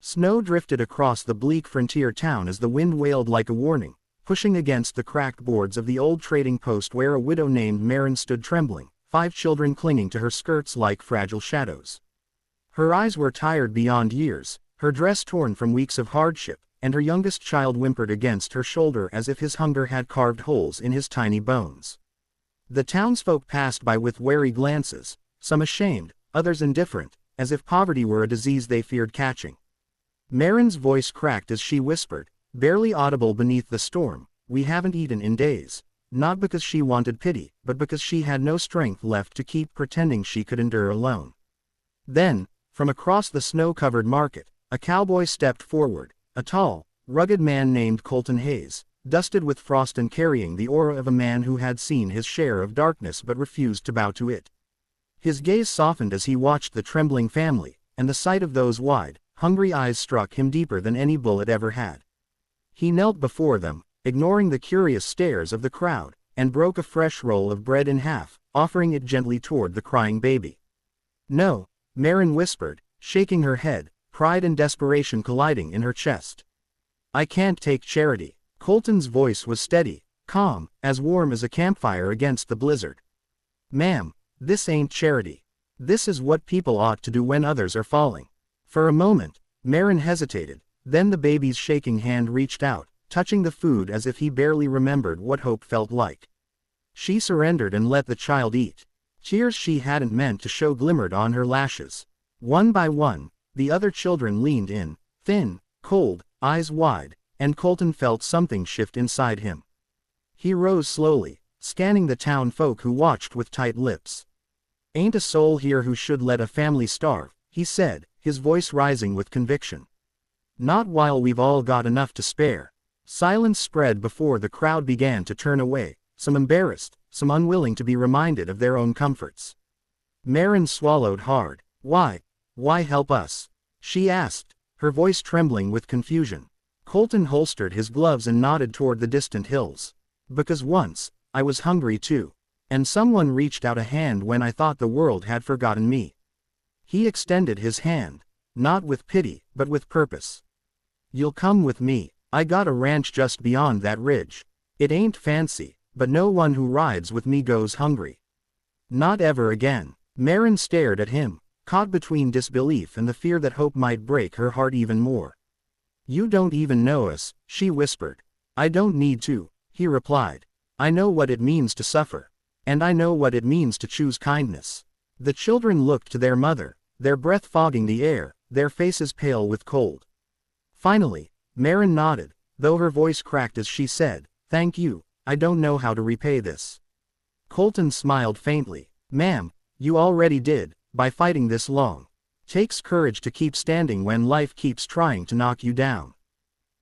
Snow drifted across the bleak frontier town as the wind wailed like a warning, pushing against the cracked boards of the old trading post where a widow named Marin stood trembling, 5 children clinging to her skirts like fragile shadows. Her eyes were tired beyond years, her dress torn from weeks of hardship, and her youngest child whimpered against her shoulder as if his hunger had carved holes in his tiny bones. The townsfolk passed by with wary glances, some ashamed, others indifferent, as if poverty were a disease they feared catching. Marin's voice cracked as she whispered, barely audible beneath the storm, "We haven't eaten in days," not because she wanted pity, but because she had no strength left to keep pretending she could endure alone. Then, from across the snow-covered market, a cowboy stepped forward, a tall, rugged man named Colton Hayes, dusted with frost and carrying the aura of a man who had seen his share of darkness but refused to bow to it. His gaze softened as he watched the trembling family, and the sight of those wide, hungry eyes struck him deeper than any bullet ever had. He knelt before them, ignoring the curious stares of the crowd, and broke a fresh roll of bread in half, offering it gently toward the crying baby. "No," Marin whispered, shaking her head, pride and desperation colliding in her chest. "I can't take charity." Colton's voice was steady, calm, as warm as a campfire against the blizzard. "Ma'am, this ain't charity. This is what people ought to do when others are falling." For a moment, Marin hesitated, then the baby's shaking hand reached out, touching the food as if he barely remembered what hope felt like. She surrendered and let the child eat. Tears she hadn't meant to show glimmered on her lashes. One by one, the other children leaned in, thin, cold, eyes wide, and Colton felt something shift inside him. He rose slowly, scanning the town folk who watched with tight lips. "Ain't a soul here who should let a family starve," he said, his voice rising with conviction. "Not while we've all got enough to spare." Silence spread before the crowd began to turn away, some embarrassed, some unwilling to be reminded of their own comforts. Marin swallowed hard. Why help us?" she asked, her voice trembling with confusion. Colton holstered his gloves and nodded toward the distant hills. "Because once, I was hungry too. And someone reached out a hand when I thought the world had forgotten me." He extended his hand, not with pity, but with purpose. "You'll come with me. I got a ranch just beyond that ridge. It ain't fancy, but no one who rides with me goes hungry." "Not ever again." Marin stared at him, caught between disbelief and the fear that hope might break her heart even more. "You don't even know us," she whispered. "I don't need to," he replied. "I know what it means to suffer. And I know what it means to choose kindness." The children looked to their mother, their breath fogging the air, their faces pale with cold. Finally, Marin nodded, though her voice cracked as she said, "Thank you, I don't know how to repay this." Colton smiled faintly. "Ma'am, you already did, by fighting this long. Takes courage to keep standing when life keeps trying to knock you down."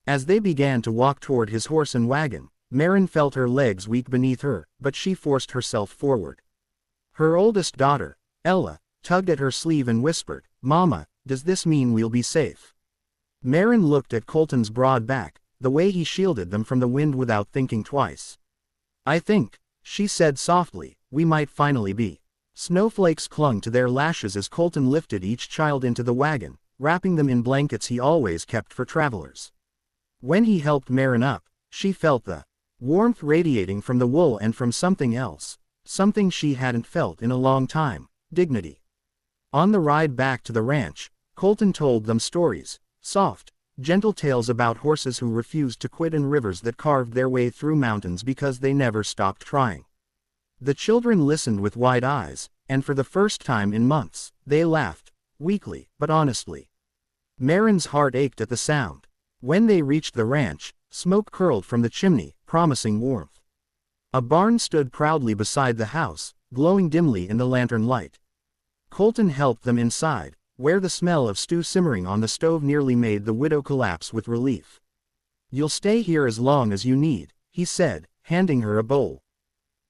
As they began to walk toward his horse and wagon, Marin felt her legs weak beneath her, but she forced herself forward. Her oldest daughter, Ella, tugged at her sleeve and whispered, "Mama, does this mean we'll be safe?" Marin looked at Colton's broad back, the way he shielded them from the wind without thinking twice. "I think," she said softly, "we might finally be." Snowflakes clung to their lashes as Colton lifted each child into the wagon, wrapping them in blankets he always kept for travelers. When he helped Marin up, she felt the warmth radiating from the wool and from something else, something she hadn't felt in a long time, dignity. On the ride back to the ranch, Colton told them stories, soft, gentle tales about horses who refused to quit and rivers that carved their way through mountains because they never stopped trying. The children listened with wide eyes, and for the first time in months, they laughed, weakly but honestly. Marin's heart ached at the sound. When they reached the ranch, smoke curled from the chimney, promising warmth. A barn stood proudly beside the house, glowing dimly in the lantern light. Colton helped them inside, where the smell of stew simmering on the stove nearly made the widow collapse with relief. "You'll stay here as long as you need," he said, handing her a bowl.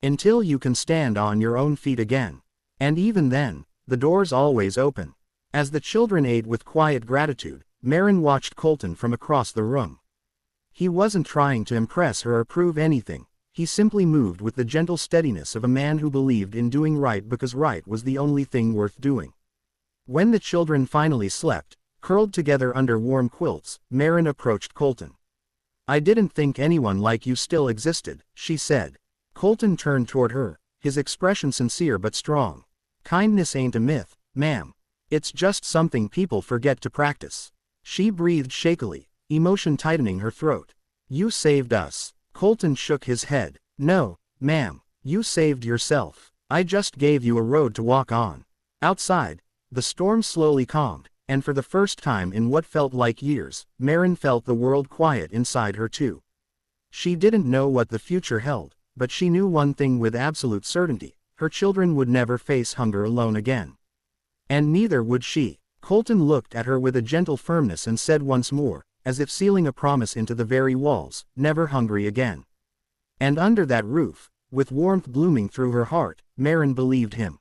"Until you can stand on your own feet again. And even then, the door's always open." As the children ate with quiet gratitude, Marin watched Colton from across the room. He wasn't trying to impress her or prove anything, he simply moved with the gentle steadiness of a man who believed in doing right because right was the only thing worth doing. When the children finally slept, Curled together under warm quilts, Marin approached Colton. "I didn't think anyone like you still existed," she said. Colton turned toward her, his expression sincere but strong. "Kindness ain't a myth, ma'am. It's just something people forget to practice." She breathed shakily, emotion tightening her throat. "You saved us." Colton shook his head. "No, ma'am, you saved yourself. I just gave you a road to walk on." Outside, the storm slowly calmed, and for the first time in what felt like years, Marin felt the world quiet inside her too. She didn't know what the future held, but she knew one thing with absolute certainty: her children would never face hunger alone again. And neither would she. Colton looked at her with a gentle firmness and said once more, as if sealing a promise into the very walls, "Never hungry again." And under that roof, with warmth blooming through her heart, Marin believed him.